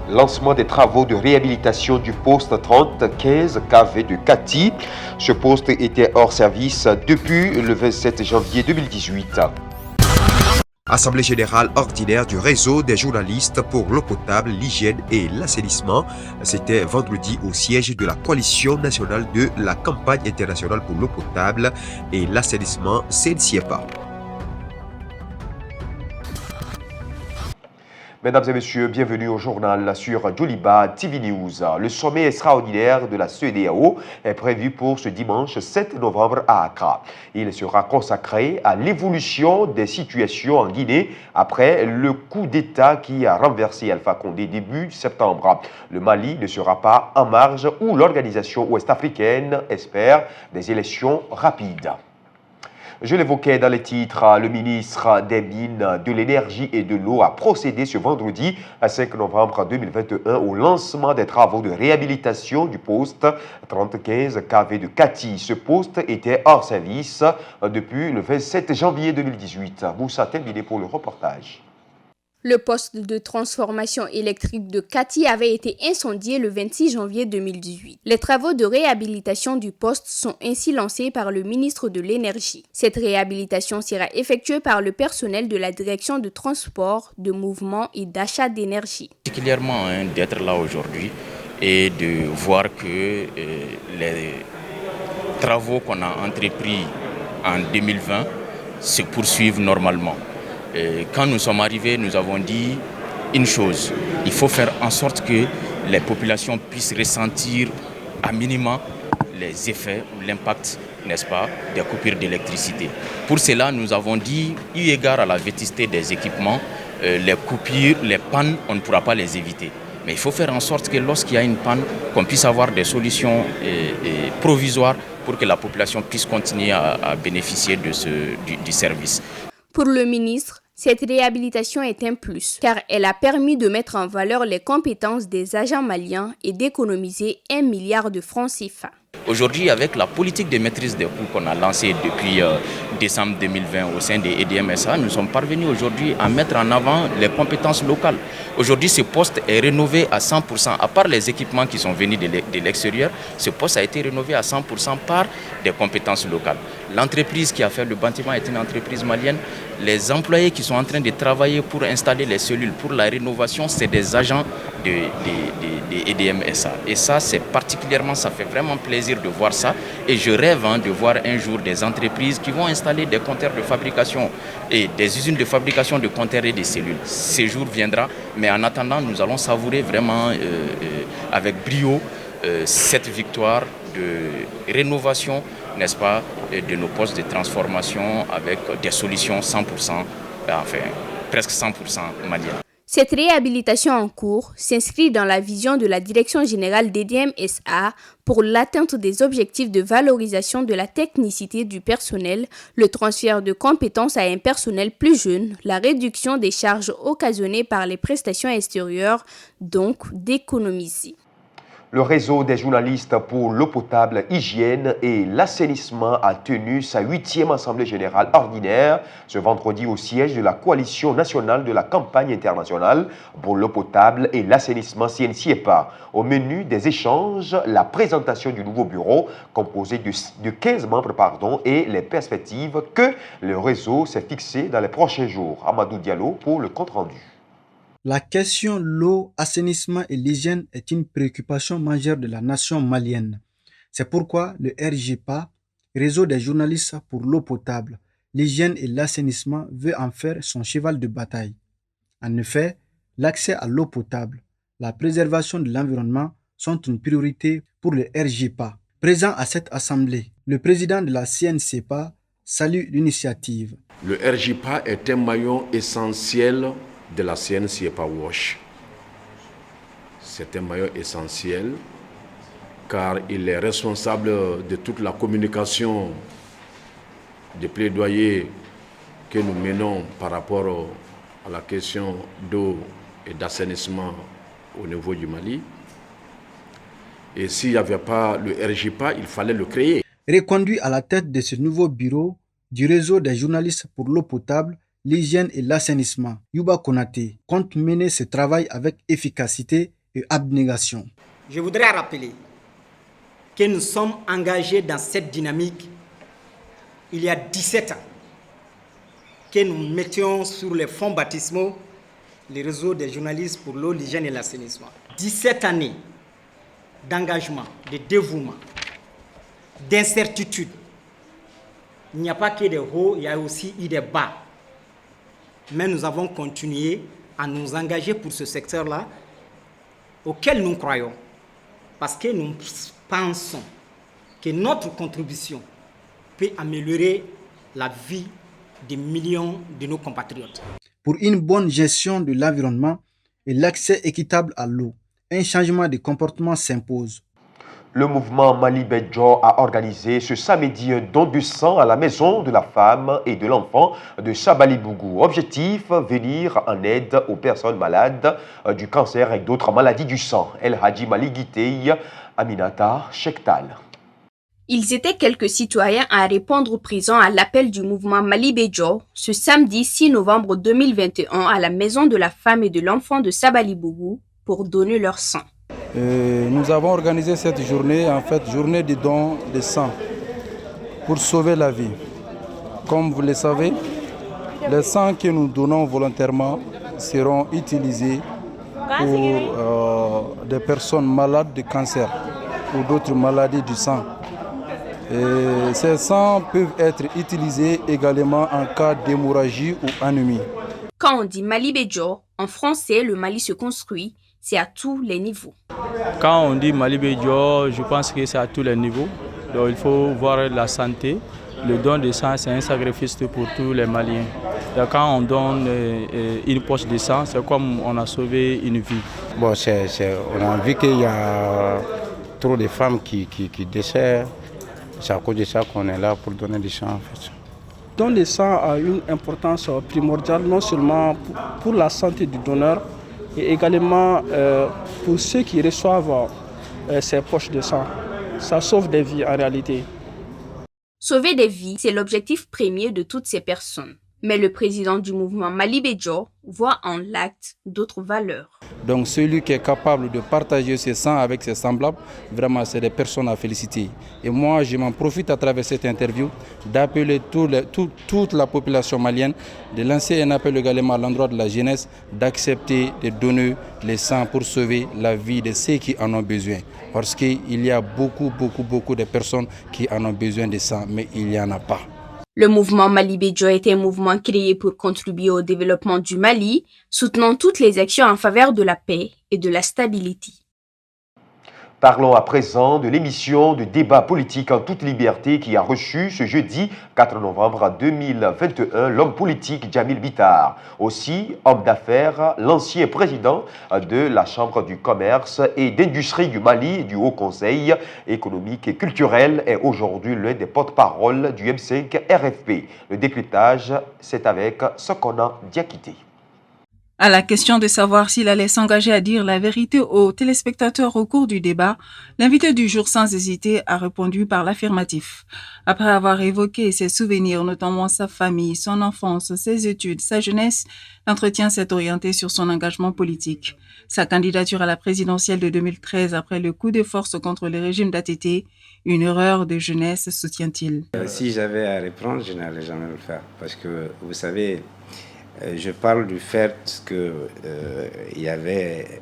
Lancement des travaux de réhabilitation du poste 3015 KV de Kati. Ce poste était hors service depuis le 27 janvier 2018. Assemblée générale ordinaire du réseau des journalistes pour l'eau potable, l'hygiène et l'assainissement. C'était vendredi au siège de la coalition nationale de la campagne internationale pour l'eau potable et l'assainissement CNCIEPA. Mesdames et messieurs, bienvenue au journal sur Djoliba TV News. Le sommet extraordinaire de la CEDEAO est prévu pour ce dimanche 7 novembre à Accra. Il sera consacré à l'évolution des situations en Guinée après le coup d'État qui a renversé Alpha Condé début septembre. Le Mali ne sera pas en marge où l'organisation ouest-africaine espère des élections rapides. Je l'évoquais dans les titres, le ministre des Mines, de l'Énergie et de l'Eau a procédé ce vendredi 5 novembre 2021 au lancement des travaux de réhabilitation du poste 3015 KV de Kati. Ce poste était hors service depuis le 27 janvier 2018. Moussa terminé pour le reportage. Le poste de transformation électrique de Kati avait été incendié le 26 janvier 2018. Les travaux de réhabilitation du poste sont ainsi lancés par le ministre de l'Énergie. Cette réhabilitation sera effectuée par le personnel de la direction de transport, de mouvement et d'achat d'énergie. Particulièrement d'être là aujourd'hui et de voir que les travaux qu'on a entrepris en 2020 se poursuivent normalement. Quand nous sommes arrivés, nous avons dit une chose, il faut faire en sorte que les populations puissent ressentir à minima les effets ou l'impact, n'est-ce pas, des coupures d'électricité. Pour cela, nous avons dit, eu égard à la vétusté des équipements, les coupures, les pannes, on ne pourra pas les éviter. Mais il faut faire en sorte que lorsqu'il y a une panne, qu'on puisse avoir des solutions provisoires pour que la population puisse continuer à bénéficier du service. Pour le ministre, cette réhabilitation est un plus, car elle a permis de mettre en valeur les compétences des agents maliens et d'économiser 1 milliard de francs CFA. Aujourd'hui, avec la politique de maîtrise des coûts qu'on a lancée depuis décembre 2020 au sein des EDMSA, nous sommes parvenus aujourd'hui à mettre en avant les compétences locales. Aujourd'hui, ce poste est rénové à 100%. À part les équipements qui sont venus de l'extérieur, ce poste a été rénové à 100% par des compétences locales. L'entreprise qui a fait le bâtiment est une entreprise malienne. Les employés qui sont en train de travailler pour installer les cellules pour la rénovation, c'est des agents de EDMSA. Et ça, c'est particulièrement, ça fait vraiment plaisir de voir ça. Et je rêve de voir un jour des entreprises qui vont installer des compteurs de fabrication et des usines de fabrication de compteurs et de cellules. Ce jour viendra, mais en attendant, nous allons savourer vraiment avec brio cette victoire de rénovation, n'est-ce pas, de nos postes de transformation avec des solutions 100%, enfin presque 100% maliennes. Cette réhabilitation en cours s'inscrit dans la vision de la Direction générale d'EDMSA pour l'atteinte des objectifs de valorisation de la technicité du personnel, le transfert de compétences à un personnel plus jeune, la réduction des charges occasionnées par les prestations extérieures, donc d'économiser. Le réseau des journalistes pour l'eau potable, hygiène et l'assainissement a tenu sa 8e assemblée générale ordinaire ce vendredi au siège de la coalition nationale de la campagne internationale pour l'eau potable et l'assainissement CNCIEPA. Au menu des échanges, la présentation du nouveau bureau composé de 15 membres et les perspectives que le réseau s'est fixées dans les prochains jours. Amadou Diallo pour le compte-rendu. La question l'eau, assainissement et l'hygiène est une préoccupation majeure de la nation malienne. C'est pourquoi le RGPA, Réseau des journalistes pour l'eau potable, l'hygiène et l'assainissement, veut en faire son cheval de bataille. En effet, l'accès à l'eau potable, la préservation de l'environnement sont une priorité pour le RGPA. Présent à cette assemblée, le président de la CNCPA salue l'initiative. Le RGPA est un maillon essentiel de la CNCPA WASH. C'est un maillon essentiel car il est responsable de toute la communication, des plaidoyers que nous menons par rapport à la question d'eau et d'assainissement au niveau du Mali. Et s'il n'y avait pas le RGPA, il fallait le créer. Reconduit à la tête de ce nouveau bureau du réseau des journalistes pour l'eau potable, l'hygiène et l'assainissement, Yuba Konaté compte mener ce travail avec efficacité et abnégation. Je voudrais rappeler que nous sommes engagés dans cette dynamique il y a 17 ans, que nous mettions sur les fonds baptismaux les réseaux des journalistes pour l'eau, l'hygiène et l'assainissement. 17 années d'engagement, de dévouement, d'incertitude. Il n'y a pas que des hauts, il y a aussi eu des bas. Mais nous avons continué à nous engager pour ce secteur-là auquel nous croyons. Parce que nous pensons que notre contribution peut améliorer la vie des millions de nos compatriotes. Pour une bonne gestion de l'environnement et l'accès équitable à l'eau, un changement de comportement s'impose. Le mouvement Mali Bedjo a organisé ce samedi un don de sang à la maison de la femme et de l'enfant de Sabali-Bougou. Objectif, venir en aide aux personnes malades du cancer et d'autres maladies du sang. El Hadji Mali Guitei, Aminata Chektal. Ils étaient quelques citoyens à répondre présents à l'appel du mouvement Mali Bedjo ce samedi 6 novembre 2021 à la maison de la femme et de l'enfant de Sabali-Bougou pour donner leur sang. Nous avons organisé cette journée, journée de don de sang pour sauver la vie. Comme vous le savez, les sangs que nous donnons volontairement seront utilisés pour des personnes malades de cancer ou d'autres maladies du sang. Et ces sangs peuvent être utilisés également en cas d'hémorragie ou anémie. Quand on dit Mali Bedjo, en français, le Mali se construit, c'est à tous les niveaux. Quand on dit Mali Bedjo, je pense que c'est à tous les niveaux. Donc il faut voir la santé. Le don de sang, c'est un sacrifice pour tous les Maliens. Donc, quand on donne une poche de sang, c'est comme on a sauvé une vie. Bon, on a vu qu'il y a trop de femmes qui décèdent. C'est à cause de ça qu'on est là pour donner du sang en fait. Le don de sang a une importance primordiale non seulement pour la santé du donneur, et également pour ceux qui reçoivent ces poches de sang. Ça sauve des vies en réalité. Sauver des vies, c'est l'objectif premier de toutes ces personnes. Mais le président du mouvement Mali Bedjo voit en l'acte d'autres valeurs. Donc celui qui est capable de partager ses sangs avec ses semblables, vraiment c'est des personnes à féliciter. Et moi je m'en profite à travers cette interview d'appeler toute la population malienne, de lancer un appel également à l'endroit de la jeunesse, d'accepter de donner les sangs pour sauver la vie de ceux qui en ont besoin. Parce qu'il y a beaucoup de personnes qui en ont besoin de sang, mais il n'y en a pas. Le mouvement Mali Bedjo est un mouvement créé pour contribuer au développement du Mali, soutenant toutes les actions en faveur de la paix et de la stabilité. Parlons à présent de l'émission de débat politique en toute liberté qui a reçu ce jeudi 4 novembre 2021 l'homme politique Djamil Bitar. Aussi, homme d'affaires, l'ancien président de la Chambre du commerce et d'industrie du Mali, du Haut Conseil économique et culturel, est aujourd'hui l'un des porte-parole du M5 RFP. Le décryptage, c'est avec Sokona Diakité. À la question de savoir s'il allait s'engager à dire la vérité aux téléspectateurs au cours du débat, l'invité du jour sans hésiter a répondu par l'affirmatif. Après avoir évoqué ses souvenirs, notamment sa famille, son enfance, ses études, sa jeunesse, l'entretien s'est orienté sur son engagement politique. Sa candidature à la présidentielle de 2013 après le coup de force contre le régime d'ATT, une erreur de jeunesse, soutient-il. Si j'avais à reprendre, je n'allais jamais le faire parce que, vous savez, je parle du fait qu'il y avait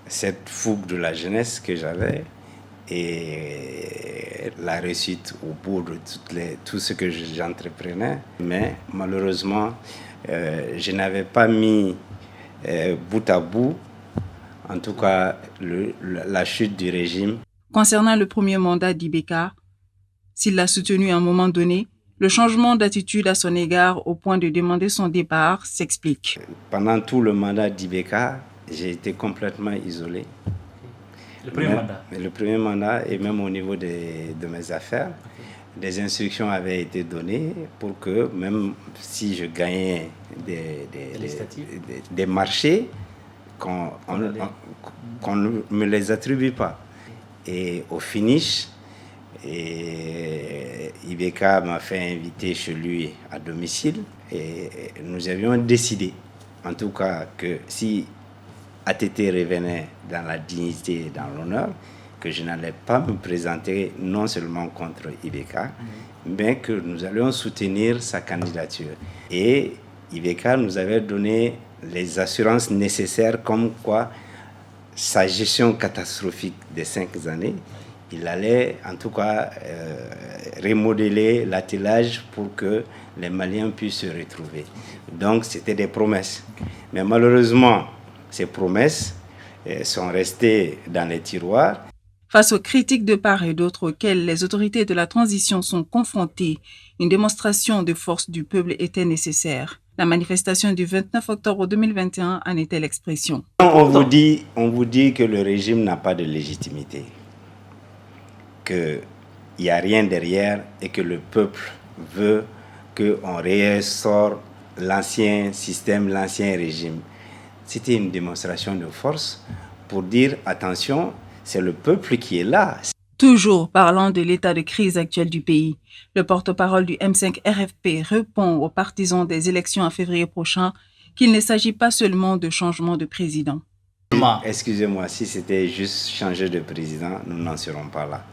cette fougue de la jeunesse que j'avais et la réussite au bout de tout ce que j'entreprenais. Mais malheureusement, je n'avais pas mis bout à bout, en tout cas, la chute du régime. Concernant le premier mandat d'Ibeka, s'il l'a soutenu à un moment donné, le changement d'attitude à son égard au point de demander son départ s'explique. Pendant tout le mandat d'Ibeka, j'ai été complètement isolé. Le premier mandat et même au niveau de mes affaires, des instructions avaient été données pour que même si je gagnais des marchés, qu'on ne me les attribue pas. Et au finish, Ibeka m'a fait inviter chez lui à domicile et nous avions décidé, en tout cas, que si ATT revenait dans la dignité et dans l'honneur, que je n'allais pas me présenter non seulement contre Ibeka, mais que nous allions soutenir sa candidature. Et Ibeka nous avait donné les assurances nécessaires comme quoi sa gestion catastrophique des 5 années, il allait en tout cas remodeler l'attelage pour que les Maliens puissent se retrouver. Donc c'était des promesses. Mais malheureusement, ces promesses sont restées dans les tiroirs. Face aux critiques de part et d'autre auxquelles les autorités de la transition sont confrontées, une démonstration de force du peuple était nécessaire. La manifestation du 29 octobre 2021 en était l'expression. On vous dit que le régime n'a pas de légitimité, qu'il n'y a rien derrière et que le peuple veut qu'on restaure l'ancien système, l'ancien régime. C'était une démonstration de force pour dire attention, c'est le peuple qui est là. Toujours parlant de l'état de crise actuel du pays, le porte-parole du M5 RFP répond aux partisans des élections en février prochain qu'il ne s'agit pas seulement de changement de président. Excusez-moi, si c'était juste changer de président, nous n'en serons pas là.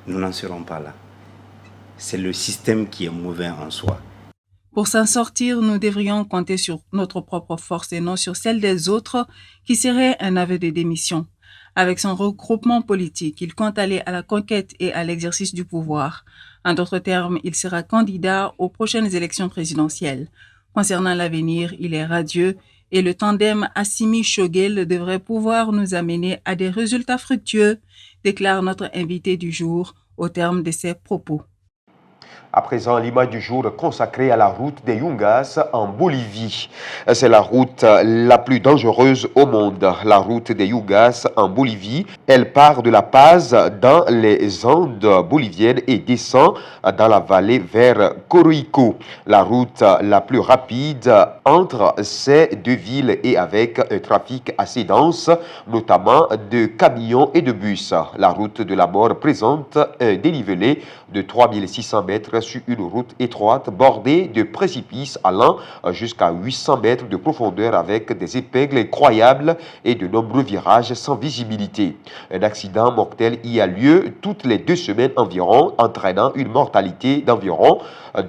Nous n'en serons pas là. C'est le système qui est mauvais en soi. Pour s'en sortir, nous devrions compter sur notre propre force et non sur celle des autres qui serait un aveu de démission. Avec son regroupement politique, il compte aller à la conquête et à l'exercice du pouvoir. En d'autres termes, il sera candidat aux prochaines élections présidentielles. Concernant l'avenir, il est radieux et le tandem Assimi-Choguel devrait pouvoir nous amener à des résultats fructueux, déclare notre invité du jour au terme de ses propos. À présent, l'image du jour consacrée à la route des Yungas en Bolivie. C'est la route la plus dangereuse au monde. La route des Yungas en Bolivie, elle part de La Paz dans les Andes boliviennes et descend dans la vallée vers Coroico. La route la plus rapide entre ces deux villes et avec un trafic assez dense, notamment de camions et de bus. La route de la mort présente un dénivelé de 3600 mètres sur une route étroite bordée de précipices allant jusqu'à 800 mètres de profondeur avec des épingles incroyables et de nombreux virages sans visibilité. Un accident mortel y a lieu toutes les 2 semaines environ, entraînant une mortalité d'environ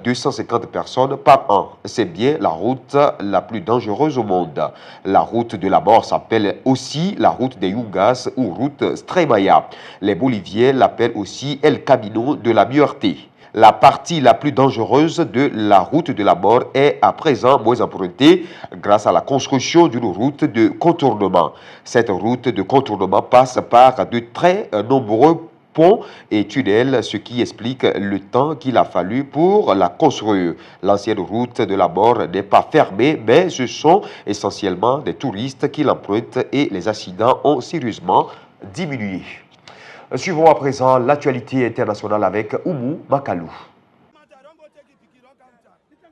250 personnes par an. C'est bien la route la plus dangereuse au monde. La route de la mort s'appelle aussi la route des Yungas ou route Stremaya. Les Boliviens l'appellent aussi El Camino de la Muerte. La partie la plus dangereuse de la route de la mort est à présent moins empruntée grâce à la construction d'une route de contournement. Cette route de contournement passe par de très nombreux ponts et tunnels, ce qui explique le temps qu'il a fallu pour la construire. L'ancienne route de la mort n'est pas fermée, mais ce sont essentiellement des touristes qui l'empruntent et les accidents ont sérieusement diminué. Suivons à présent l'actualité internationale avec Oumou Makalou.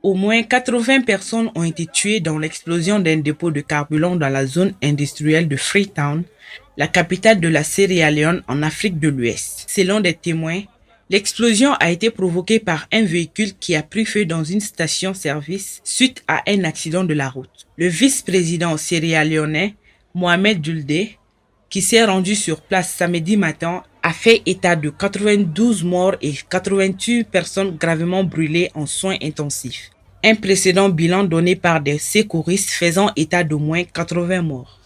Au moins 80 personnes ont été tuées dans l'explosion d'un dépôt de carburant dans la zone industrielle de Freetown, la capitale de la Sierra Leone en Afrique de l'Ouest. Selon des témoins, l'explosion a été provoquée par un véhicule qui a pris feu dans une station-service suite à un accident de la route. Le vice-président sierra-léonais, Mohamed Julde, qui s'est rendu sur place samedi matin, a fait état de 92 morts et 88 personnes gravement brûlées en soins intensifs. Un précédent bilan donné par des secouristes faisant état d'au moins 80 morts.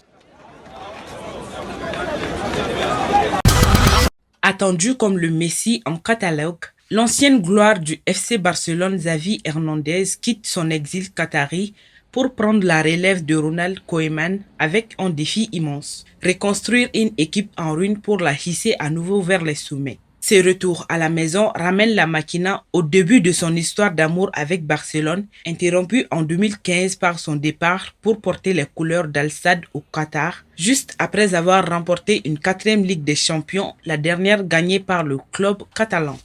Attendu comme le Messi en catalogue, l'ancienne gloire du FC Barcelone Xavi Hernandez quitte son exil qatari pour prendre la relève de Ronald Koeman avec un défi immense, reconstruire une équipe en ruine pour la hisser à nouveau vers les sommets. Ce retour à la maison ramène la Máquina au début de son histoire d'amour avec Barcelone, interrompue en 2015 par son départ pour porter les couleurs d'Al-Sadd au Qatar, juste après avoir remporté une 4e Ligue des Champions, la dernière gagnée par le club catalan.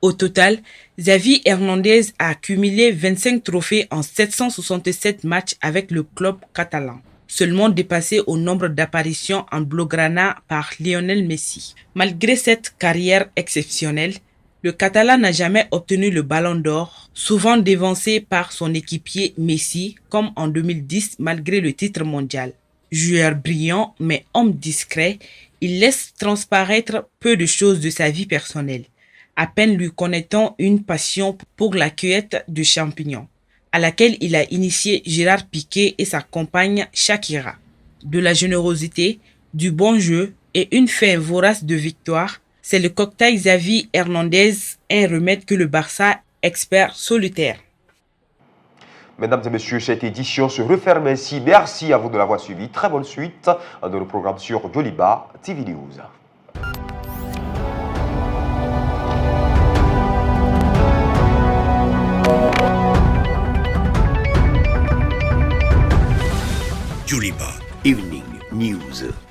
Au total, Xavi Hernandez a accumulé 25 trophées en 767 matchs avec le club catalan, seulement dépassé au nombre d'apparitions en Blaugrana par Lionel Messi. Malgré cette carrière exceptionnelle, le Catalan n'a jamais obtenu le Ballon d'Or, souvent dévancé par son équipier Messi, comme en 2010 malgré le titre mondial. Joueur brillant mais homme discret, il laisse transparaître peu de choses de sa vie personnelle, à peine lui connaissant une passion pour la cueillette de champignons, à laquelle il a initié Gérard Piqué et sa compagne Shakira. De la générosité, du bon jeu et une faim vorace de victoire, c'est le cocktail Xavi Hernandez, un remède que le Barça espère solitaire. Mesdames et messieurs, cette édition se referme ainsi. Merci à vous de l'avoir suivi. Très bonne suite dans le programme sur Joliba TV News. Joliba Evening News.